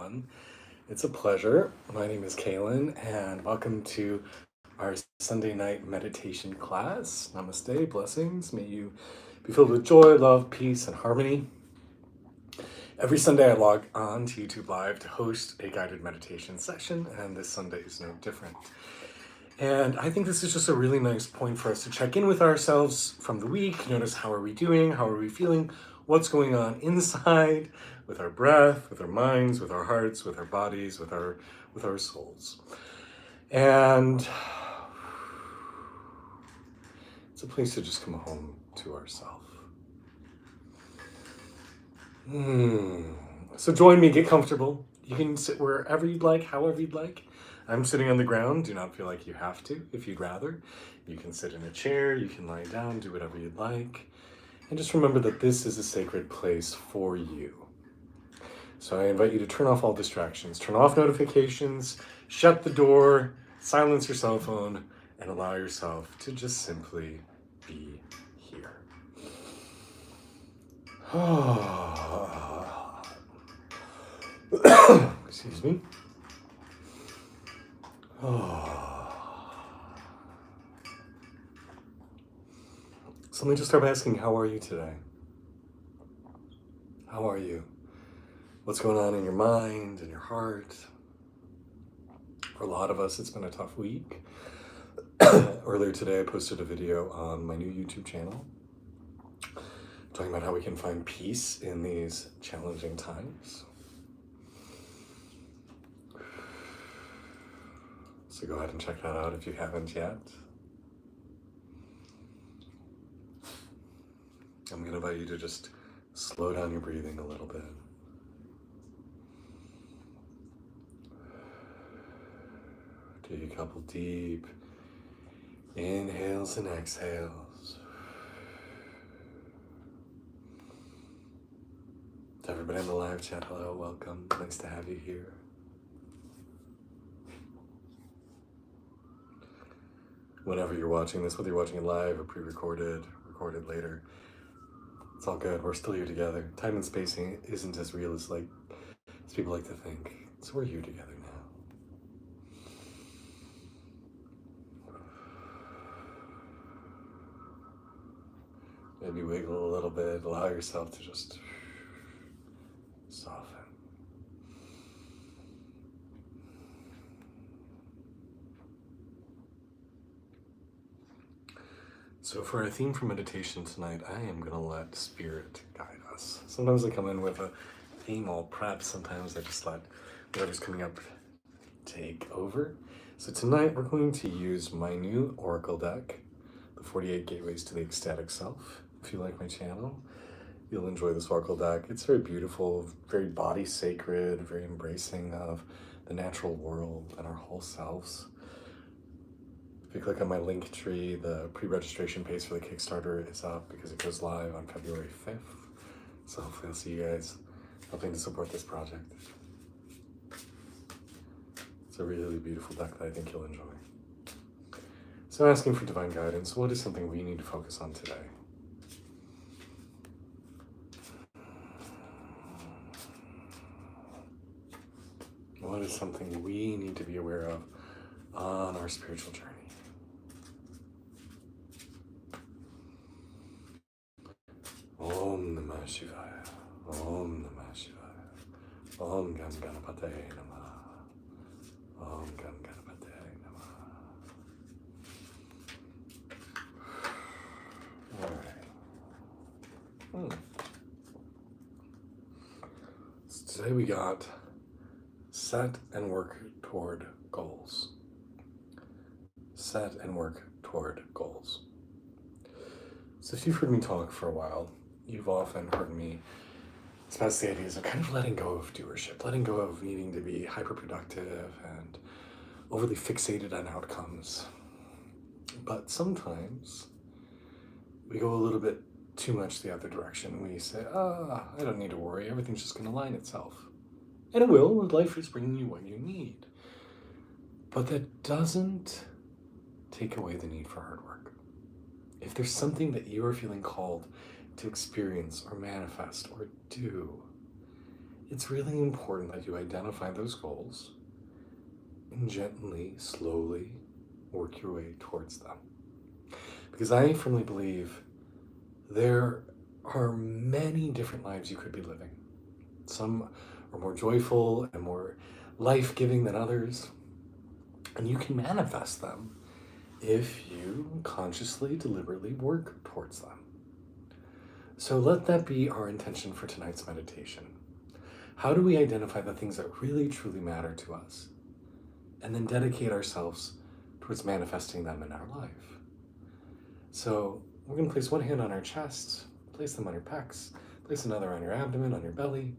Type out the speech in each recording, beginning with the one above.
everyone. It's a pleasure. My name is Kaylin, and welcome to our Sunday night meditation class. Namaste, blessings. May you be filled with joy, love, peace, and harmony. Every Sunday I log on to YouTube Live to host a guided meditation session, and this Sunday is no different. And I think this is just a really nice point for us to check in with ourselves from the week. Notice, how are we doing? How are we feeling? What's going on inside with our breath, with our minds, with our hearts, with our bodies, with our souls. And it's a place to just come home to ourselves. So join me, get comfortable. You can sit wherever you'd like, however you'd like. I'm sitting on the ground. Do not feel like you have to. If you'd rather, you can sit in a chair, you can lie down, do whatever you'd like. And just remember that this is a sacred place for you. So I invite you to turn off all distractions, turn off notifications, shut the door, silence your cell phone, and allow yourself to just simply be here. Excuse me. So let me just start by asking, how are you today? How are you? What's going on in your mind and your heart? For a lot of us, it's been a tough week. Earlier today, I posted a video on my new YouTube channel talking about how we can find peace in these challenging times. So go ahead and check that out if you haven't yet. I'm going to invite you to just slow down your breathing a little bit. Take a couple deep inhales and exhales. To everybody in the live chat, hello, welcome. Nice to have you here. Whenever you're watching this, whether you're watching it live or pre-recorded, recorded later, it's all good. We're still here together. Time and space isn't as real as people like to think. So we're here together now. Maybe wiggle a little bit. Allow yourself to just soften. So for our theme for meditation tonight, I am going to let spirit guide us. Sometimes I come in with a theme all prepped. Sometimes I just let whatever's coming up take over. So tonight we're going to use my new Oracle deck, the 48 Gateways to the Ecstatic Self. If you like my channel, you'll enjoy this Oracle deck. It's very beautiful, very body sacred, very embracing of the natural world and our whole selves. If you click on my link tree, the pre-registration page for the Kickstarter is up because it goes live on February 5th. So hopefully I'll see you guys helping to support this project. It's a really beautiful deck that I think you'll enjoy. So asking for divine guidance, what is something we need to focus on today? What is something we need to be aware of on our spiritual journey? Om Namah Shivaya. Om Namah Shivaya. Om Gam Ganapataye Namah. Om Gam Ganapataye Namah. All right. So today we got set and work toward goals. Set and work toward goals. So if you've heard me talk for a while, you've often heard me express the ideas of kind of letting go of doership, letting go of needing to be hyper-productive and overly fixated on outcomes. But sometimes we go a little bit too much the other direction. We say, I don't need to worry, everything's just going to align itself. And it will, life is bringing you what you need. But that doesn't take away the need for hard work. If there's something that you are feeling called to experience or manifest or do, it's really important that you identify those goals and gently, slowly work your way towards them. Because I firmly believe there are many different lives you could be living. Some are more joyful and more life-giving than others, and you can manifest them if you consciously, deliberately work towards them. So let that be our intention for tonight's meditation. How do we identify the things that really, truly matter to us, and then dedicate ourselves towards manifesting them in our life? So we're going to place one hand on our chest, place them on your pecs, place another on your abdomen, on your belly.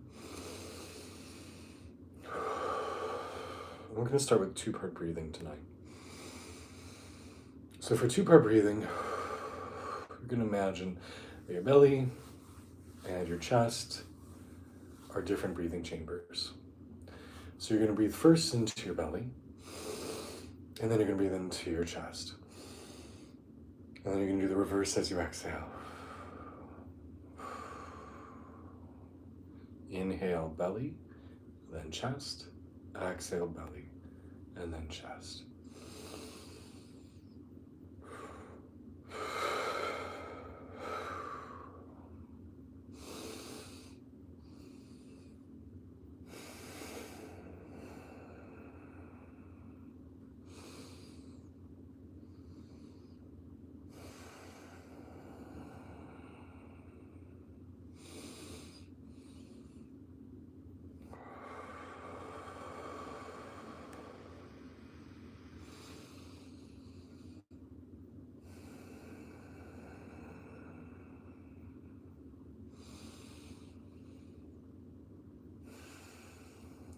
We're going to start with two-part breathing tonight. So for two-part breathing, you're going to imagine that your belly and your chest are different breathing chambers. So you're going to breathe first into your belly, and then you're going to breathe into your chest. And then you're going to do the reverse as you exhale. Inhale, belly, then chest. Exhale, belly, and then chest.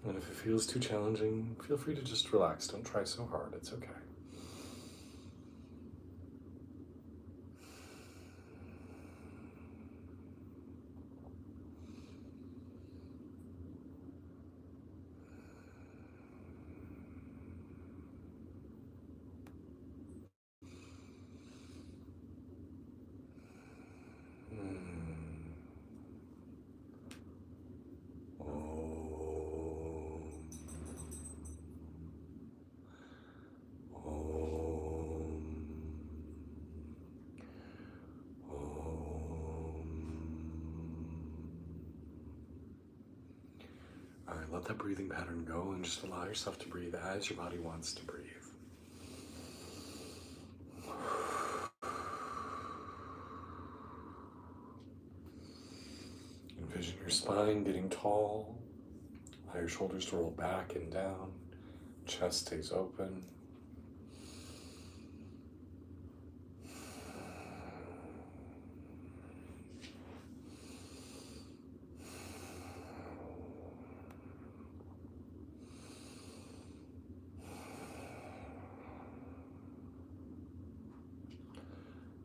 And if it feels too challenging, feel free to just relax. Don't try so hard. It's okay. Let that breathing pattern go and just allow yourself to breathe as your body wants to breathe. Envision your spine getting tall, allow your shoulders to roll back and down, chest stays open.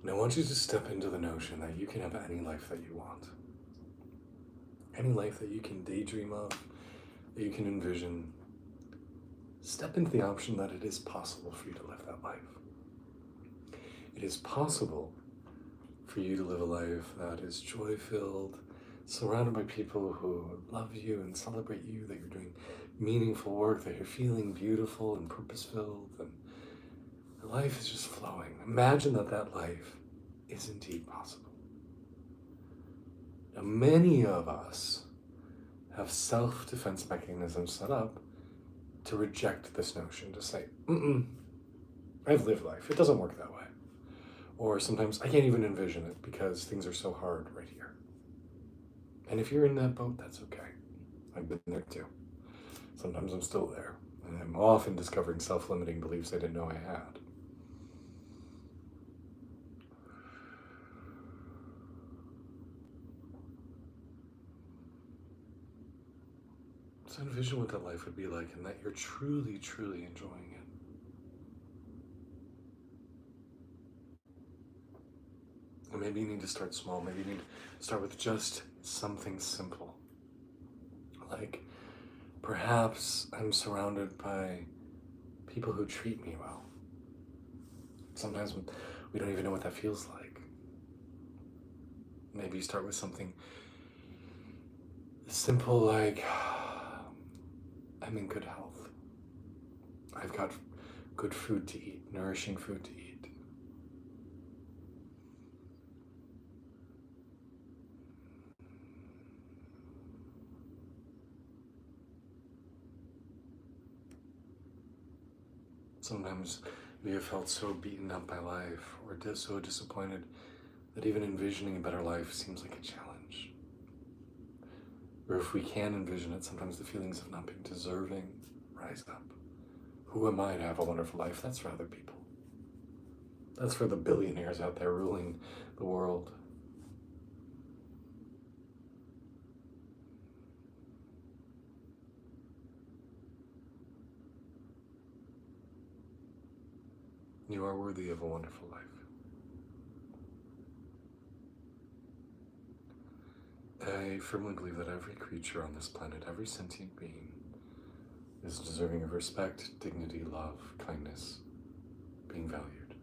And I want you to step into the notion that you can have any life that you want. Any life that you can daydream of, that you can envision. Step into the option that it is possible for you to live that life. It is possible for you to live a life that is joy-filled, surrounded by people who love you and celebrate you, that you're doing meaningful work, that you're feeling beautiful and purpose-filled, and life is just flowing. Imagine that that life is indeed possible. Now, many of us have self-defense mechanisms set up to reject this notion, to say, I've lived life. It doesn't work that way. Or sometimes I can't even envision it because things are so hard right here. And if you're in that boat, that's okay. I've been there too. Sometimes I'm still there. And I'm often discovering self-limiting beliefs I didn't know I had. So envision what that life would be like and that you're truly, truly enjoying it. And maybe you need to start small. Maybe you need to start with just something simple. Like, perhaps I'm surrounded by people who treat me well. Sometimes we don't even know what that feels like. Maybe you start with something Simple like, I'm in good health. I've got good food to eat, nourishing food to eat. Sometimes we have felt so beaten up by life or so disappointed that even envisioning a better life seems like a challenge. Or if we can envision it, sometimes the feelings of not being deserving rise up. Who am I to have a wonderful life? That's for other people. That's for the billionaires out there ruling the world. You are worthy of a wonderful life. I firmly believe that every creature on this planet, every sentient being, is deserving of respect, dignity, love, kindness, being valued.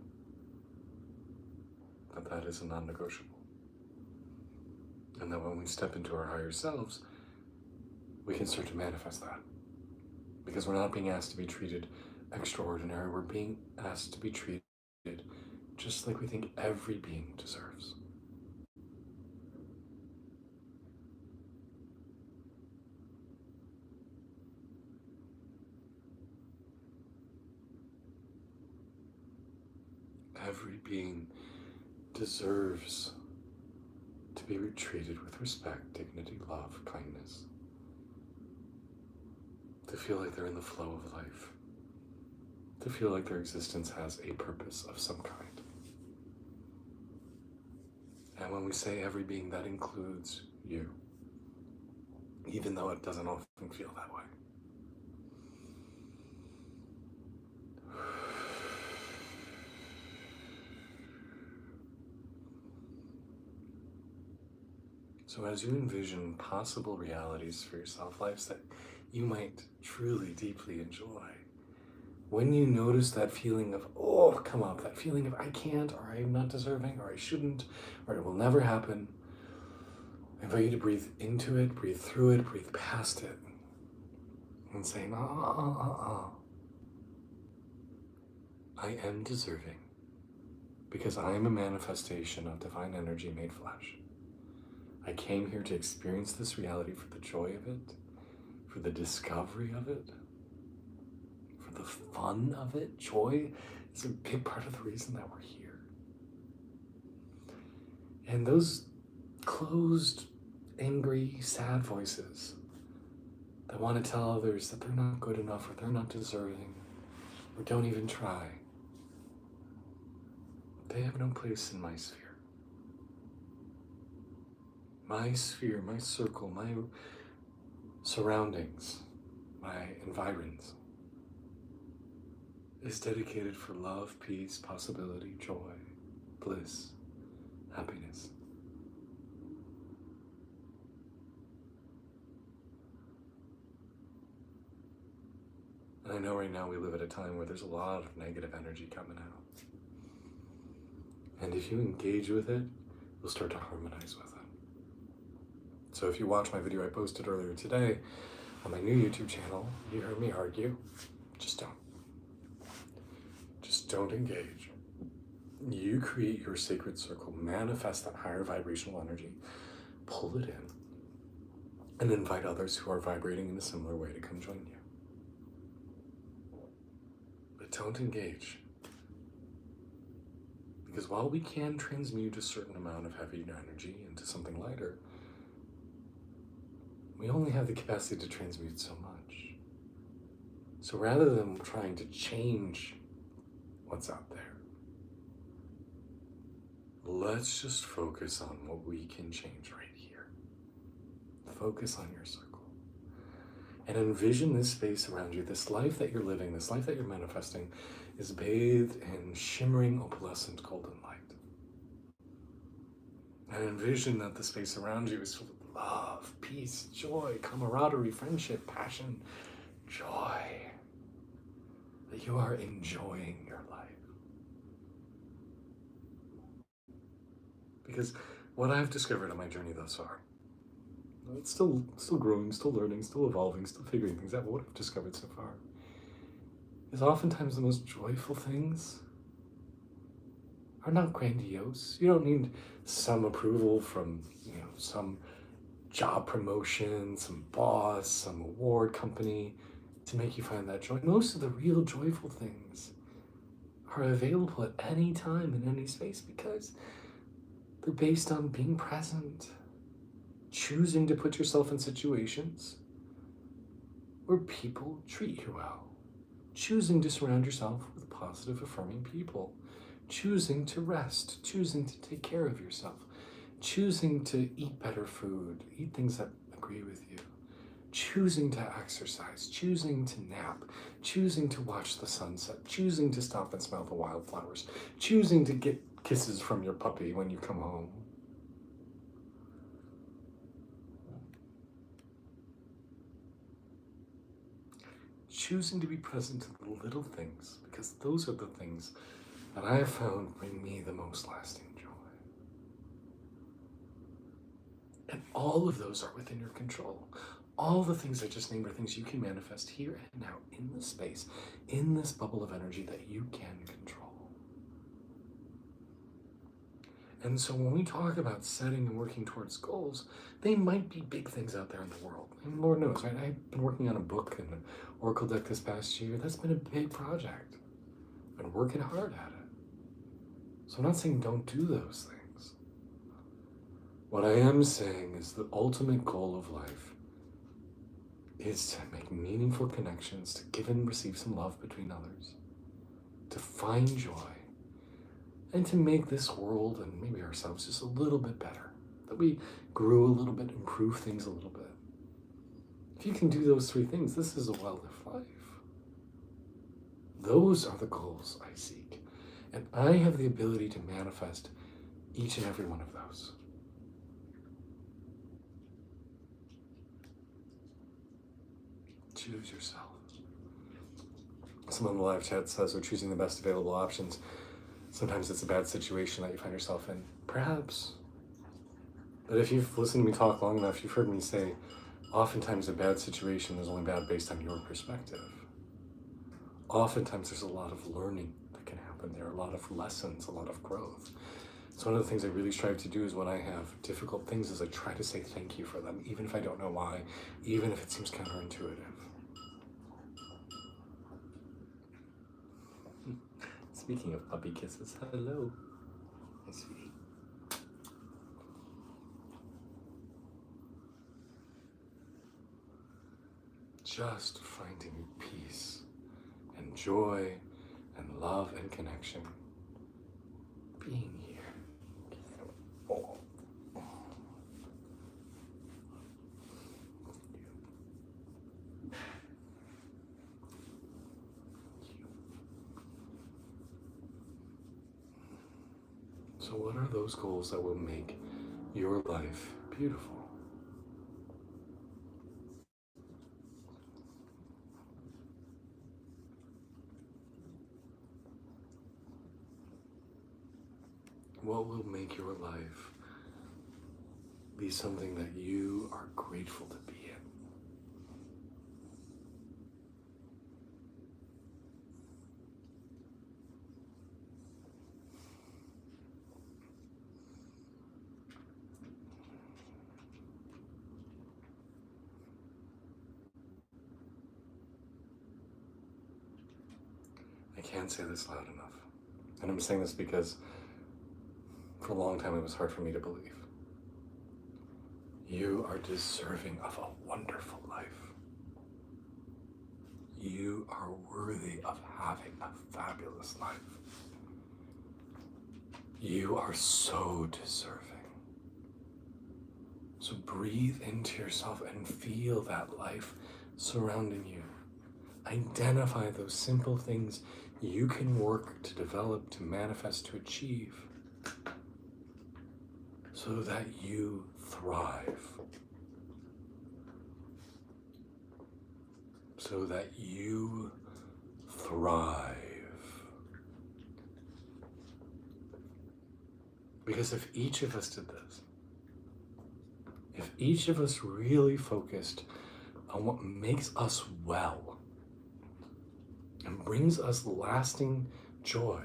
That is a non-negotiable. And that when we step into our higher selves, we can start to manifest that. Because we're not being asked to be treated extraordinary, we're being asked to be treated just like we think every being deserves. Every being deserves to be treated with respect, dignity, love, kindness. To feel like they're in the flow of life. To feel like their existence has a purpose of some kind. And when we say every being, that includes you, even though it doesn't often feel that way. So as you envision possible realities for yourself, lives that you might truly, deeply enjoy, when you notice that feeling of, oh, come up, that feeling of I can't, or I'm not deserving, or I shouldn't, or it will never happen, I invite you to breathe into it, breathe through it, breathe past it, and say, I am deserving, because I am a manifestation of divine energy made flesh. I came here to experience this reality for the joy of it, for the discovery of it, for the fun of it. Joy is a big part of the reason that we're here. And those closed, angry, sad voices that want to tell others that they're not good enough, or they're not deserving, or don't even try, they have no place in my sphere. My sphere, my circle, my surroundings, my environs is dedicated for love, peace, possibility, joy, bliss, happiness. And I know right now we live at a time where there's a lot of negative energy coming out. And if you engage with it, you'll start to harmonize with it. So if you watch my video I posted earlier today on my new YouTube channel, you heard me argue, just don't. Just don't engage. You create your sacred circle, manifest that higher vibrational energy, pull it in, and invite others who are vibrating in a similar way to come join you. But don't engage. Because while we can transmute a certain amount of heavy energy into something lighter, we only have the capacity to transmute so much. So rather than trying to change what's out there, let's just focus on what we can change right here. Focus on your circle. And envision this space around you, this life that you're living, this life that you're manifesting, is bathed in shimmering, opalescent, golden light. And envision that the space around you is full of love, peace, joy, camaraderie, friendship, passion, joy. That you are enjoying your life. Because what I've discovered on my journey thus far It's still growing, still learning, still evolving, still figuring things out. But what I've discovered so far is oftentimes the most joyful things are not grandiose. You don't need some approval from, some job promotion, some boss, some award company to make you find that joy. Most of the real joyful things are available at any time in any space because they're based on being present, choosing to put yourself in situations where people treat you well, choosing to surround yourself with positive, affirming people, choosing to rest, choosing to take care of yourself, choosing to eat better food, eat things that agree with you, choosing to exercise, choosing to nap, choosing to watch the sunset, choosing to stop and smell the wildflowers, choosing to get kisses from your puppy when you come home. Choosing to be present to the little things, because those are the things that I have found bring me the most lasting joy. And all of those are within your control. All the things I just named are things you can manifest here and now in this space, in this bubble of energy that you can control. And so when we talk about setting and working towards goals, they might be big things out there in the world. And Lord knows, right? I've been working on a book and an Oracle deck this past year. That's been a big project. I've been working hard at it. So I'm not saying don't do those things. What I am saying is the ultimate goal of life is to make meaningful connections, to give and receive some love between others, to find joy, and to make this world and maybe ourselves just a little bit better. That we grew a little bit, improve things a little bit. If you can do those three things, this is a well-lived life. Those are the goals I seek. And I have the ability to manifest each and every one of those. Choose yourself. Someone in the live chat says we're choosing the best available options. Sometimes it's a bad situation that you find yourself in. Perhaps. But if you've listened to me talk long enough, you've heard me say, oftentimes a bad situation is only bad based on your perspective. Oftentimes there's a lot of learning that can happen there, a lot of lessons, a lot of growth. So one of the things I really strive to do is when I have difficult things is I try to say thank you for them, even if I don't know why, even if it seems counterintuitive. Speaking of puppy kisses, hello. Hi, sweetie. Just finding peace and joy and love and connection. Being here. Oh. So what are those goals that will make your life beautiful? What will make your life be something that you are grateful to be in? I can't say this loud enough. And I'm saying this because for a long time it was hard for me to believe. You are deserving of a wonderful life. You are worthy of having a fabulous life. You are so deserving. So breathe into yourself and feel that life surrounding you. Identify those simple things you can work to develop, to manifest, to achieve, so that you thrive. So that you thrive. Because if each of us did this, if each of us really focused on what makes us well and brings us lasting joy,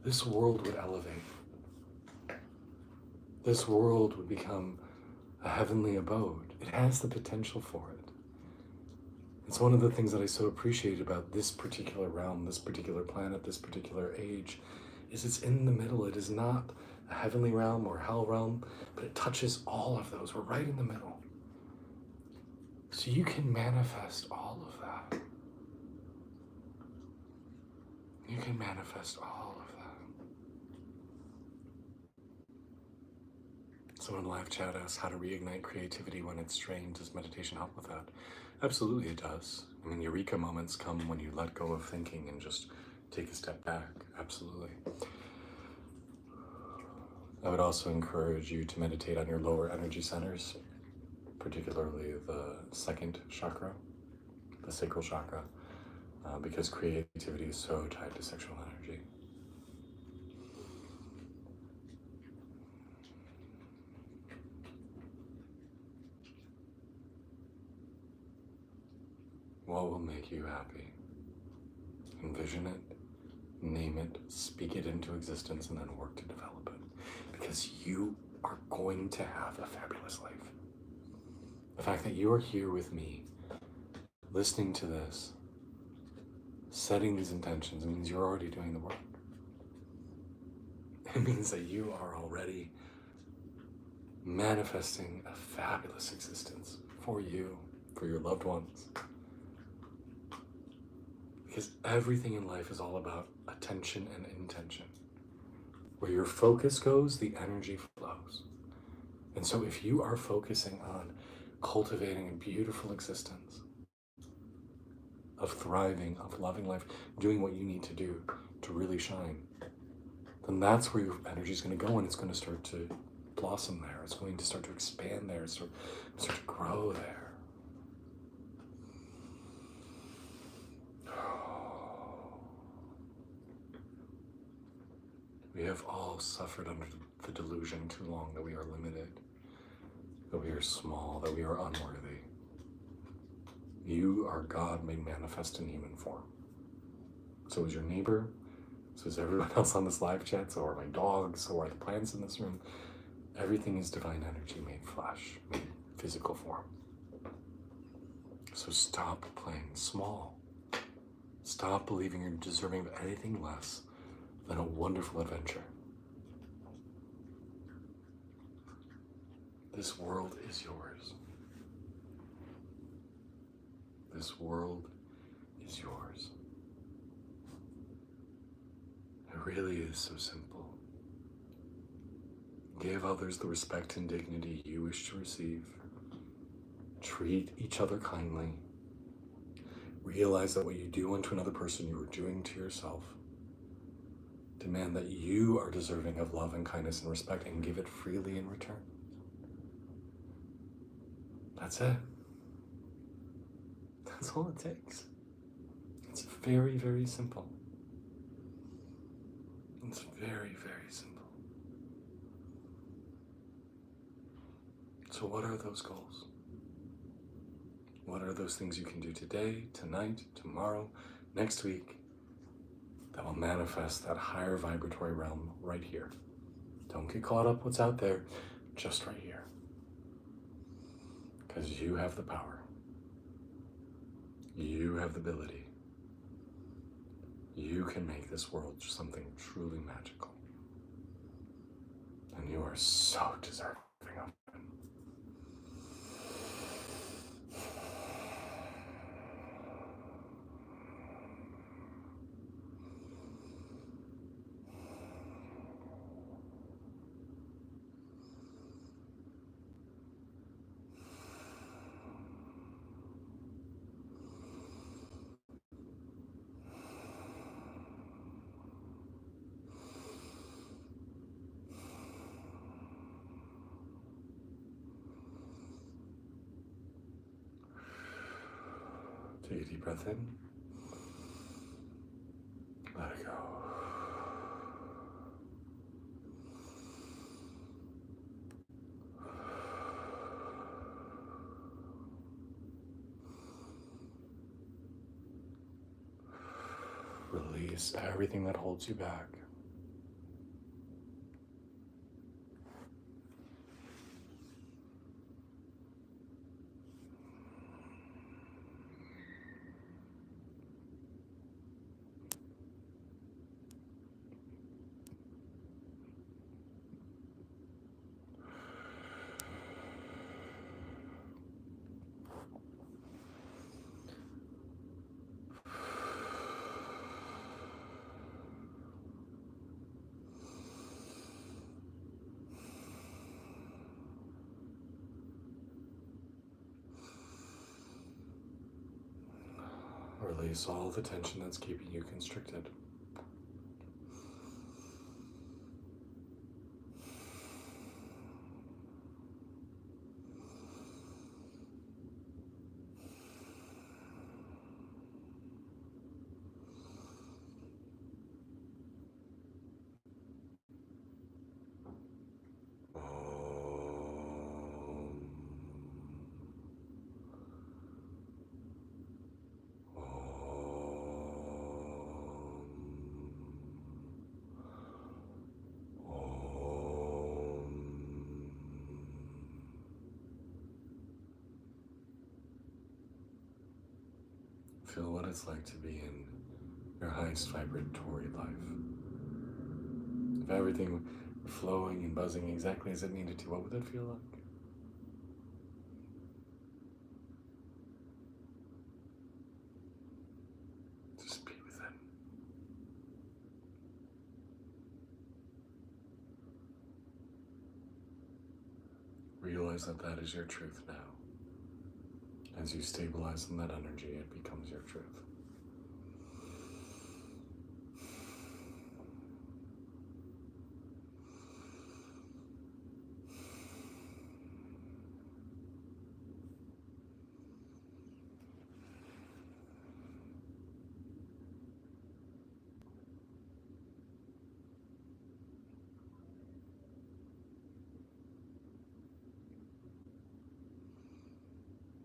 this world would elevate. This world would become a heavenly abode. It has the potential for it. It's one of the things that I so appreciate about this particular realm, this particular planet, this particular age, is it's in the middle. It is not a heavenly realm or hell realm, but it touches all of those. We're right in the middle. So you can manifest all of that. You can manifest all of that. Someone in live chat asks how to reignite creativity when it's strained. Does meditation help with that? Absolutely it does. I mean, eureka moments come when you let go of thinking and just take a step back. Absolutely. I would also encourage you to meditate on your lower energy centers, particularly the second chakra, the sacral chakra, because creativity is so tied to sexual energy. What will make you happy? Envision it, name it, speak it into existence, and then work to develop it. Because you are going to have a fabulous life. The fact that you are here with me, listening to this, setting these intentions, it means you're already doing the work. It means that you are already manifesting a fabulous existence for you, for your loved ones. Because everything in life is all about attention and intention. Where your focus goes, the energy flows. And so if you are focusing on cultivating a beautiful existence, of thriving, of loving life, doing what you need to do to really shine, then that's where your energy is going to go, and it's going to start to blossom there. It's going to start to expand there, start to grow there. We have all suffered under the delusion too long that we are limited, that we are small, that we are unworthy. You are God made manifest in human form. So is your neighbor, so is everyone else on this live chat, so are my dogs, so are the plants in this room. Everything is divine energy made flesh, made physical form. So stop playing small. Stop believing you're deserving of anything less than a wonderful adventure. This world is yours. This world is yours. It really is so simple. Give others the respect and dignity you wish to receive. Treat each other kindly. Realize that what you do unto another person, you are doing to yourself. Demand that you are deserving of love and kindness and respect, and give it freely in return. That's it. That's all it takes. It's very, very simple. It's very, very simple. So what are those goals? What are those things you can do today, tonight, tomorrow, next week that will manifest that higher vibratory realm right here? Don't get caught up what's out there, just right here. Because you have the power. You have the ability. You can make this world something truly magical. And you are so deserving of it. Take a deep breath in. Let it go. Release everything that holds you back. Release all the tension that's keeping you constricted. Feel what it's like to be in your highest vibratory life. If everything were flowing and buzzing exactly as it needed to, what would that feel like? Just be within. Realize that that is your truth now. As you stabilize in that energy, it becomes your truth.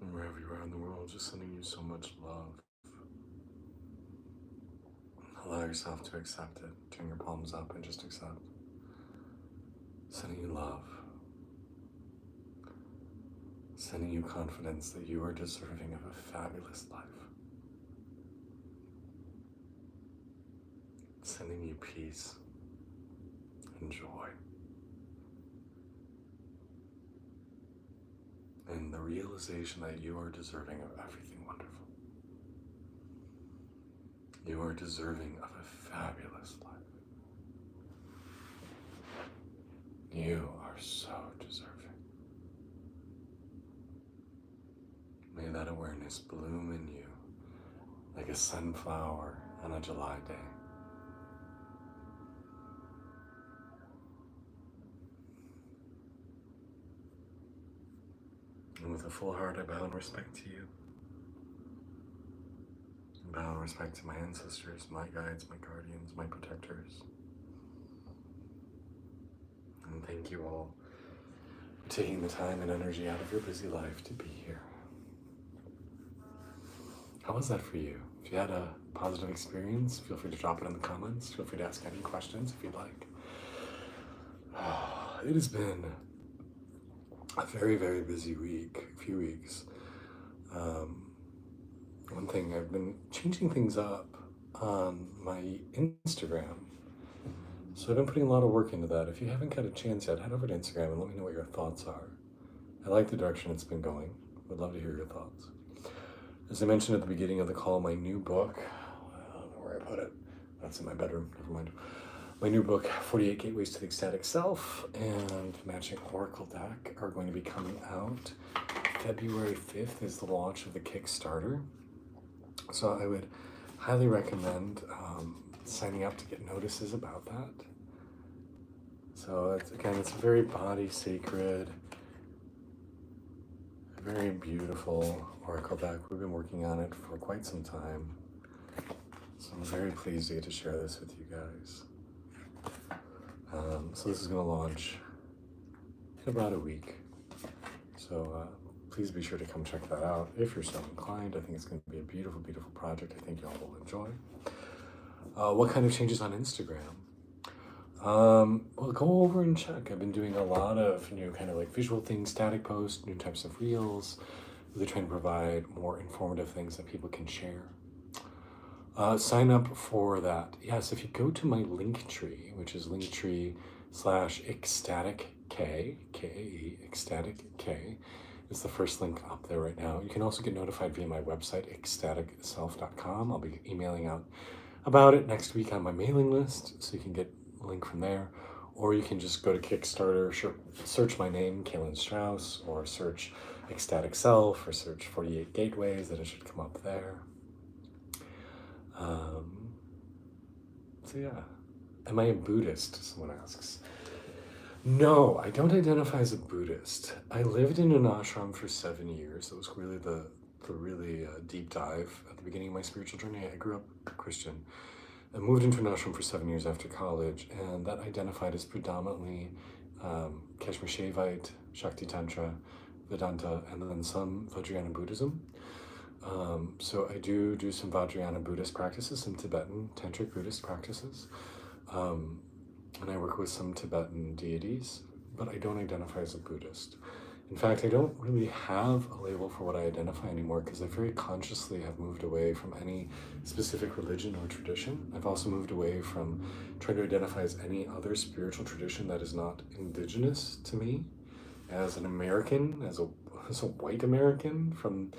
And wherever you are in the world, just sending you so much love. Allow yourself to accept it. Turn your palms up and just accept. Sending you love. Sending you confidence that you are deserving of a fabulous life. Sending you peace and joy. And the realization that you are deserving of everything wonderful. You are deserving of a fabulous life. You are so deserving. May that awareness bloom in you like a sunflower on a July day. And with a full heart, I bow in respect to you. I bow in respect to my ancestors, my guides, my guardians, my protectors. And thank you all for taking the time and energy out of your busy life to be here. How was that for you? If you had a positive experience, feel free to drop it in the comments. Feel free to ask any questions if you'd like. It has been a very, very busy few weeks. One thing, I've been changing things up on my Instagram. So I've been putting a lot of work into that. If you haven't got a chance yet, head over to Instagram and let me know what your thoughts are. I like the direction it's been going. Would love to hear your thoughts. As I mentioned at the beginning of the call, my new book, I don't know where I put it. That's in my bedroom, never mind. My new book, 48 Gateways to the Ecstatic Self and Matching Oracle Deck are going to be coming out. February 5th is the launch of the Kickstarter. So I would highly recommend signing up to get notices about that. So it's a very body sacred, very beautiful oracle deck. We've been working on it for quite some time. So I'm very pleased to get to share this with you guys. So this is going to launch in about a week. So please be sure to come check that out if you're so inclined. I think it's going to be a beautiful, beautiful project I think you all will enjoy. What kind of changes on Instagram? Well, go over and check. I've been doing a lot of new kind of like visual things, static posts, new types of reels, really trying to provide more informative things that people can share. Sign up for that. Yes, if you go to my link tree, which is linktree/ecstatic K, K-A-E, ecstatic K, is the first link up there right now. You can also get notified via my website, ecstaticself.com. I'll be emailing out about it next week on my mailing list, so you can get a link from there. Or you can just go to Kickstarter, search my name, Kalen Strauss, or search Ecstatic Self, or search 48 Gateways, and it should come up there. Um, so yeah. Am I a Buddhist? Someone asks. No, I don't identify as a Buddhist. I lived in an ashram for 7 years. It was really the really deep dive at the beginning of my spiritual journey. I grew up Christian. I moved into an ashram for 7 years after college, and that identified as predominantly Kashmir Shaivite, Shakti Tantra, Vedanta, and then some Vajrayana Buddhism. So I do some Vajrayana Buddhist practices, some Tibetan Tantric Buddhist practices. And I work with some Tibetan deities, but I don't identify as a Buddhist. In fact, I don't really have a label for what I identify anymore because I very consciously have moved away from any specific religion or tradition. I've also moved away from trying to identify as any other spiritual tradition that is not indigenous to me. As an American, as a white American from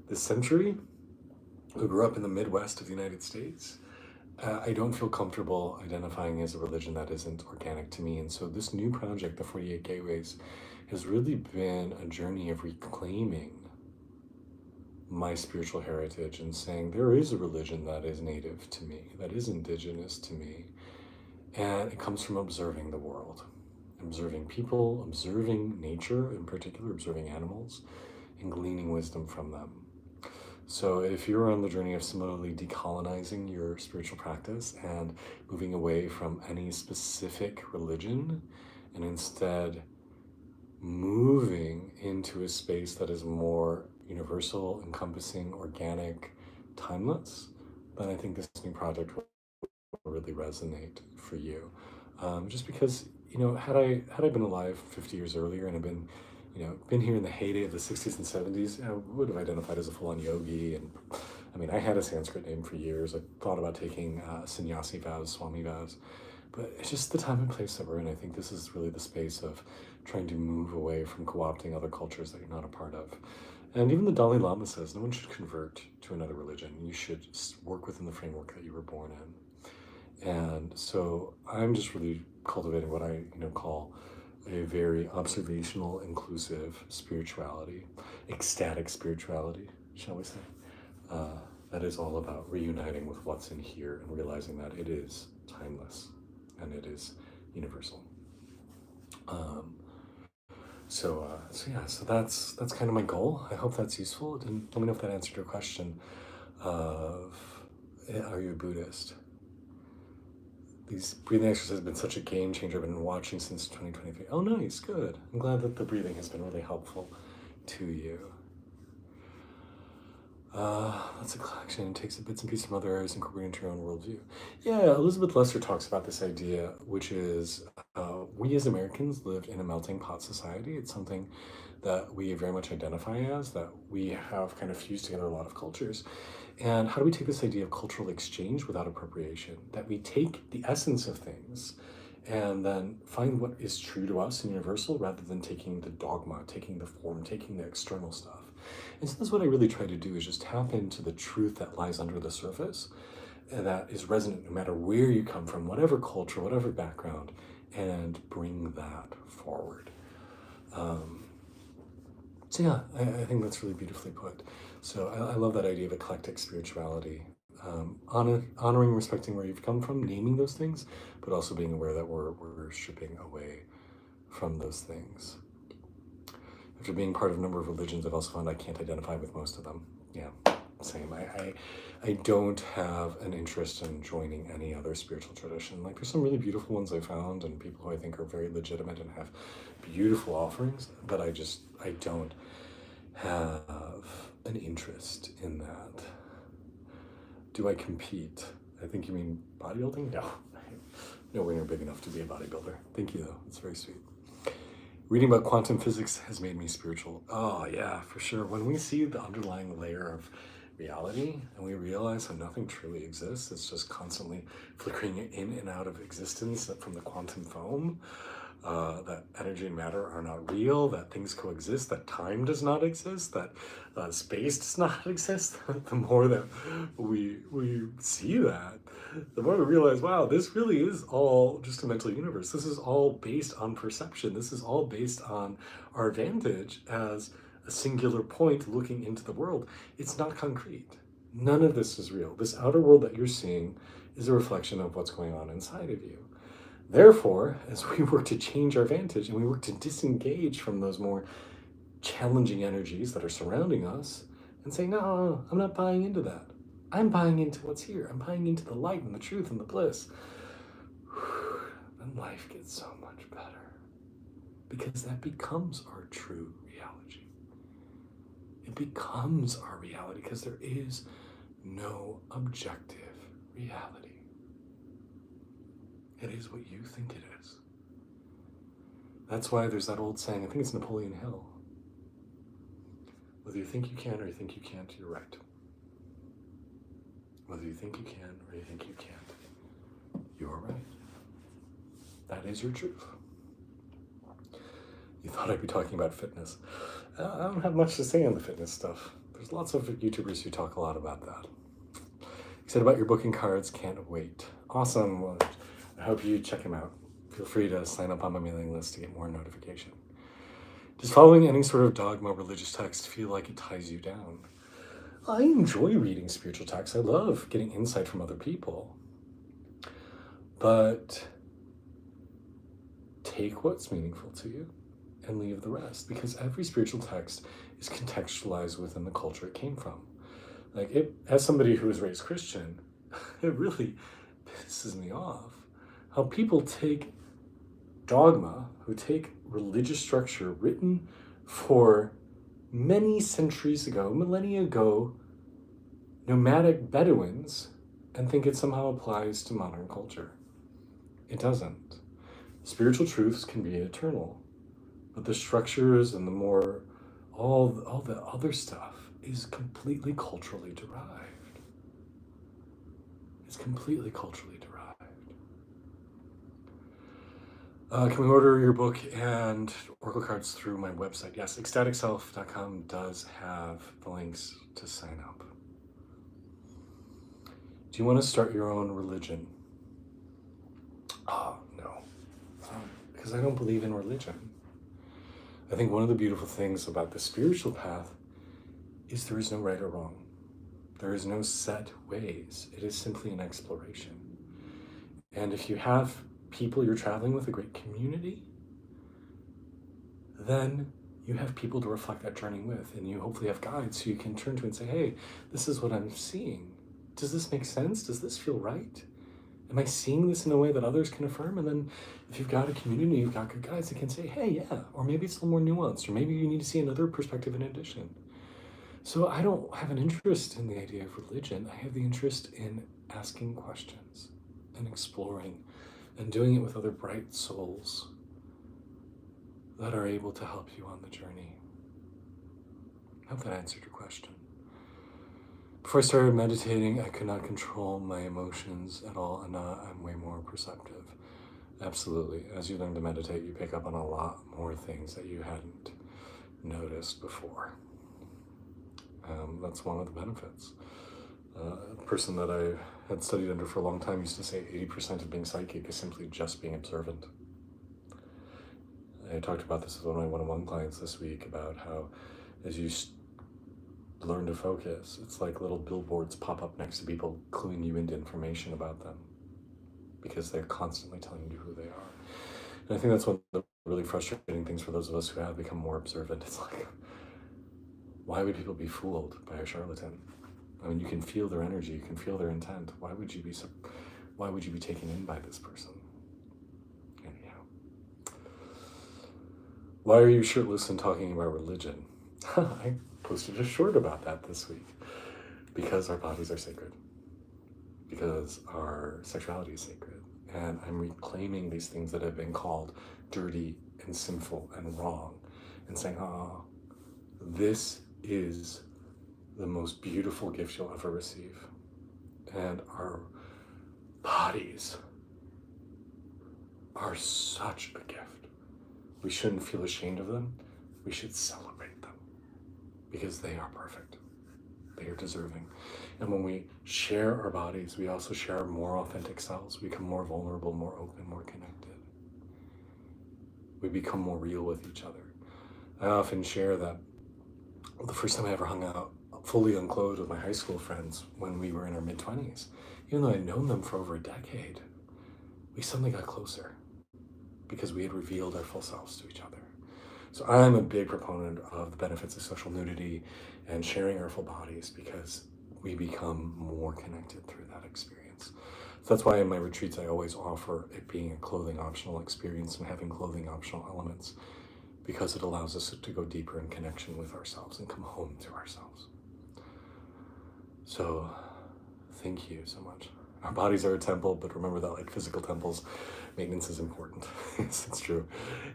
this century who grew up in the Midwest of the United States, I don't feel comfortable identifying as a religion that isn't organic to me. And so this new project, the 48 Gateways, has really been a journey of reclaiming my spiritual heritage and saying there is a religion that is native to me, that is indigenous to me. And it comes from observing the world, observing people, observing nature, in particular, observing animals, and gleaning wisdom from them. So if you're on the journey of similarly decolonizing your spiritual practice and moving away from any specific religion and instead moving into a space that is more universal, encompassing, organic, timeless, then I think this new project will really resonate for you. Just because, had I been alive 50 years earlier and had been here in the heyday of the 60s and 70s, I would have identified as a full-on yogi. And I mean, I had a Sanskrit name for years. I thought about taking sannyasi vows, swami vows, but it's just the time and place that we're in. I think this is really the space of trying to move away from co-opting other cultures that you're not a part of. And even the Dalai Lama says no one should convert to another religion. You should work within the framework that you were born in. And so I'm just really cultivating what I call a very observational, inclusive spirituality, ecstatic spirituality, shall we say, that is all about reuniting with what's in here and realizing that it is timeless and it is universal. So that's kind of my goal. I hope that's useful. And let me know if that answered your question of, are you a Buddhist? These breathing exercises have been such a game changer. I've been watching since 2023. Oh, nice, good. I'm glad that the breathing has been really helpful to you. That's a collection. It takes the bits and pieces from other areas, incorporating into your own worldview. Yeah, Elizabeth Lesser talks about this idea, which is we as Americans lived in a melting pot society. It's something that we very much identify as, that we have kind of fused together a lot of cultures. And how do we take this idea of cultural exchange without appropriation? That we take the essence of things and then find what is true to us and universal rather than taking the dogma, taking the form, taking the external stuff. And so that's what I really try to do, is just tap into the truth that lies under the surface and that is resonant no matter where you come from, whatever culture, whatever background, and bring that forward. So yeah, I think that's really beautifully put. So I love that idea of eclectic spirituality. Honoring, respecting where you've come from, naming those things, but also being aware that we're stripping away from those things. After being part of a number of religions, I've also found I can't identify with most of them. Yeah, same. I don't have an interest in joining any other spiritual tradition. Like, there's some really beautiful ones I found and people who I think are very legitimate and have beautiful offerings, but I don't have an interest in that. Do I compete? I think you mean bodybuilding? No. Nowhere near big enough to be a bodybuilder. Thank you, though. It's very sweet. Reading about quantum physics has made me spiritual. Oh, yeah, for sure. When we see the underlying layer of reality and we realize how nothing truly exists, it's just constantly flickering in and out of existence from the quantum foam, that energy and matter are not real, that things coexist, that time does not exist, that space does not exist. The more that we see that, the more we realize, wow, this really is all just a mental universe. This is all based on perception. This is all based on our advantage as a singular point looking into the world. It's not concrete. None of this is real. This outer world that you're seeing is a reflection of what's going on inside of you. Therefore, as we work to change our vantage and we work to disengage from those more challenging energies that are surrounding us and say, no, I'm not buying into that. I'm buying into what's here. I'm buying into the light and the truth and the bliss. Then life gets so much better because that becomes our true reality. It becomes our reality because there is no objective reality. It is what you think it is. That's why there's that old saying, I think it's Napoleon Hill. Whether you think you can or you think you can't, you're right. Whether you think you can or you think you can't, you are right. That is your truth. You thought I'd be talking about fitness. I don't have much to say on the fitness stuff. There's lots of YouTubers who talk a lot about that. Excited about your booking cards, can't wait. Awesome. Well, I hope you check them out. Feel free to sign up on my mailing list to get more notification. Does following any sort of dogma or religious text feel like it ties you down? I enjoy reading spiritual texts. I love getting insight from other people. But take what's meaningful to you and leave the rest, because every spiritual text is contextualized within the culture it came from. As somebody who was raised Christian, it really pisses me off how people take dogma, who take religious structure written for many centuries ago, millennia ago, nomadic Bedouins, and think it somehow applies to modern culture. It doesn't. Spiritual truths can be eternal, but the structures and the more, all the other stuff is completely culturally derived. It's completely culturally derived. Can we order your book and oracle cards through my website? Yes, ecstaticself.com does have the links to sign up. Do you want to start your own religion? Oh, no. Because I don't believe in religion. I think one of the beautiful things about the spiritual path is there is no right or wrong. There is no set ways. It is simply an exploration. And if you have people you're traveling with, a great community, then you have people to reflect that journey with, and you hopefully have guides who you can turn to and say, hey, this is what I'm seeing. Does this make sense? Does this feel right? Am I seeing this in a way that others can affirm? And then if you've got a community, you've got good guides that can say, hey, yeah, or maybe it's a little more nuanced, or maybe you need to see another perspective in addition. So I don't have an interest in the idea of religion. I have the interest in asking questions and exploring and doing it with other bright souls that are able to help you on the journey. I hope that answered your question. Before I started meditating, I could not control my emotions at all, and now I'm way more perceptive. Absolutely. As you learn to meditate, you pick up on a lot more things that you hadn't noticed before. That's one of the benefits. A person that I had studied under for a long time used to say 80% of being psychic is simply just being observant. I talked about this with one of my one-on-one clients this week about how as you learn to focus, it's like little billboards pop up next to people cluing you into information about them because they're constantly telling you who they are. And I think that's one of the really frustrating things for those of us who have become more observant. It's like, why would people be fooled by a charlatan? I mean, you can feel their energy, you can feel their intent. Why would you be taken in by this person? Anyhow. Why are you shirtless and talking about religion? I posted a short about that this week. Because our bodies are sacred. because our sexuality is sacred. And I'm reclaiming these things that have been called dirty and sinful and wrong and saying, oh, this is the most beautiful gift you'll ever receive. And our bodies are such a gift. We shouldn't feel ashamed of them. We should celebrate them because they are perfect. They are deserving. And when we share our bodies, we also share our more authentic selves. We become more vulnerable, more open, more connected. We become more real with each other. I often share that the first time I ever hung out fully unclothed with my high school friends when we were in our mid-20s, even though I'd known them for over a decade, we suddenly got closer because we had revealed our full selves to each other. So I'm a big proponent of the benefits of social nudity and sharing our full bodies because we become more connected through that experience. So that's why in my retreats I always offer it being a clothing optional experience and having clothing optional elements, because it allows us to go deeper in connection with ourselves and come home to ourselves. So thank you so much. Our bodies are a temple, but remember that like physical temples, maintenance is important. It's true.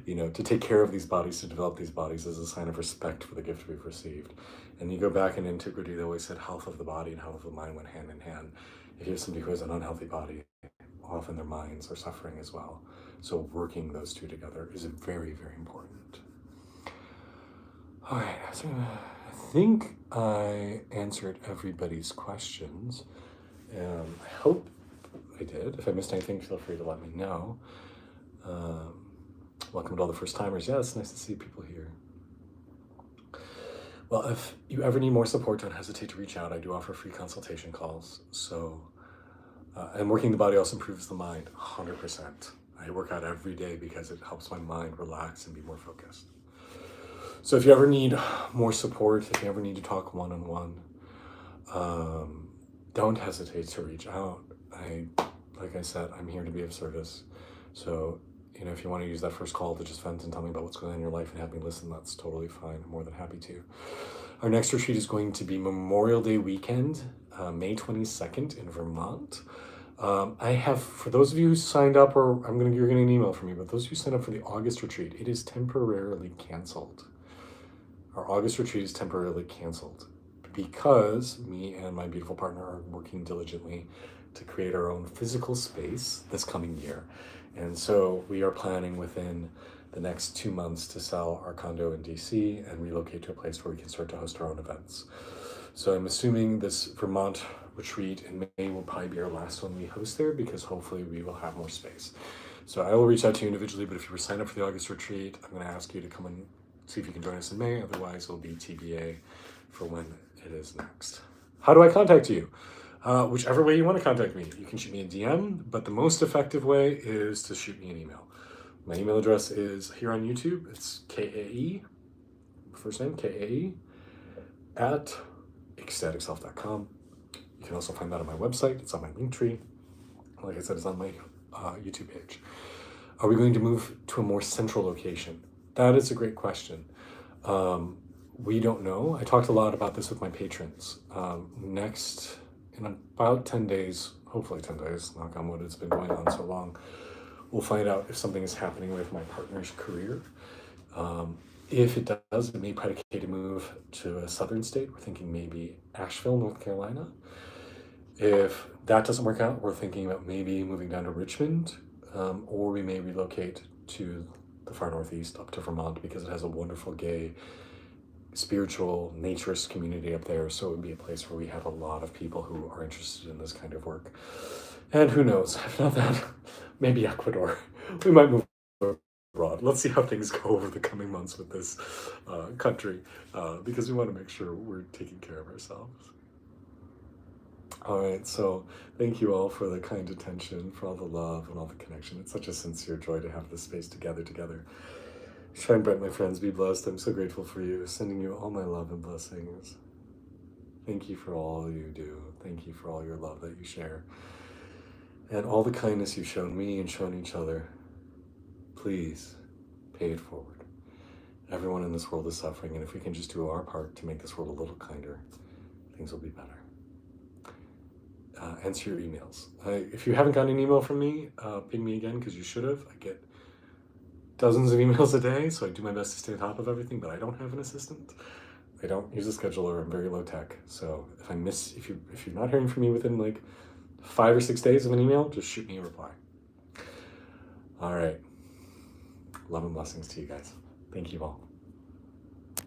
You know, to take care of these bodies, to develop these bodies is a sign of respect for the gift we've received. And you go back in antiquity, they always said health of the body and health of the mind went hand in hand. If you have somebody who has an unhealthy body, often their minds are suffering as well. So working those two together is very, very important. All right, so I think I answered everybody's questions. I hope I did. If I missed anything, feel free to let me know. Welcome to all the first timers. Yeah, it's nice to see people here. Well, if you ever need more support, don't hesitate to reach out. I do offer free consultation calls. So, and working the body also improves the mind, 100%. I work out every day because it helps my mind relax and be more focused. So if you ever need more support, if you ever need to talk one-on-one, don't hesitate to reach out. Like I said, I'm here to be of service. So, you know, if you want to use that first call to just vent and tell me about what's going on in your life and have me listen, that's totally fine. I'm more than happy to. Our next retreat is going to be Memorial Day weekend, May 22nd in Vermont. I have, for those of you who signed up, or you're getting an email from me, but those who signed up for the August retreat, it is temporarily canceled. Our August retreat is temporarily canceled because me and my beautiful partner are working diligently to create our own physical space this coming year. And so we are planning within the next 2 months to sell our condo in DC and relocate to a place where we can start to host our own events. So I'm assuming this Vermont retreat in May will probably be our last one we host there, because hopefully we will have more space. So I will reach out to you individually, but if you were signed up for the August retreat, I'm going to ask you to come and see if you can join us in May. Otherwise, it'll be TBA for when it is next. How do I contact you? Whichever way you want to contact me. You can shoot me a DM, but the most effective way is to shoot me an email. My email address is here on YouTube. It's KAE, first name, KAE, at ecstaticself.com. You can also find that on my website. It's on my link tree. Like I said, it's on my YouTube page. Are we going to move to a more central location? That is a great question. We don't know. I talked a lot about this with my patrons. Next, in about 10 days, hopefully 10 days, knock on wood, it's been going on so long, we'll find out if something is happening with my partner's career. If it does, it may predicate a move to a southern state. We're thinking maybe Asheville, North Carolina. If that doesn't work out, we're thinking about maybe moving down to Richmond, or we may relocate to the far northeast up to Vermont, because it has a wonderful gay, spiritual, naturist community up there. So it would be a place where we have a lot of people who are interested in this kind of work. And who knows, if not that, maybe Ecuador. We might move abroad. Let's see how things go over the coming months with this country, because we want to make sure we're taking care of ourselves. All right, so thank you all for the kind attention, for all the love and all the connection. It's such a sincere joy to have this space together. Shine bright, my friends. Be blessed. I'm so grateful for you. Sending you all my love and blessings. Thank you for all you do. Thank you for all your love that you share. And all the kindness you've shown me and shown each other. Please pay it forward. Everyone in this world is suffering, and if we can just do our part to make this world a little kinder, things will be better. answer your emails. If you haven't gotten an email from me, ping me again, because you should have. I get dozens of emails a day, so I do my best to stay on top of everything, but I don't have an assistant. I don't use a scheduler. I'm very low tech. So if you're not hearing from me within like 5 or 6 days of an email, just shoot me a reply. All right. Love and blessings to you guys. Thank you all.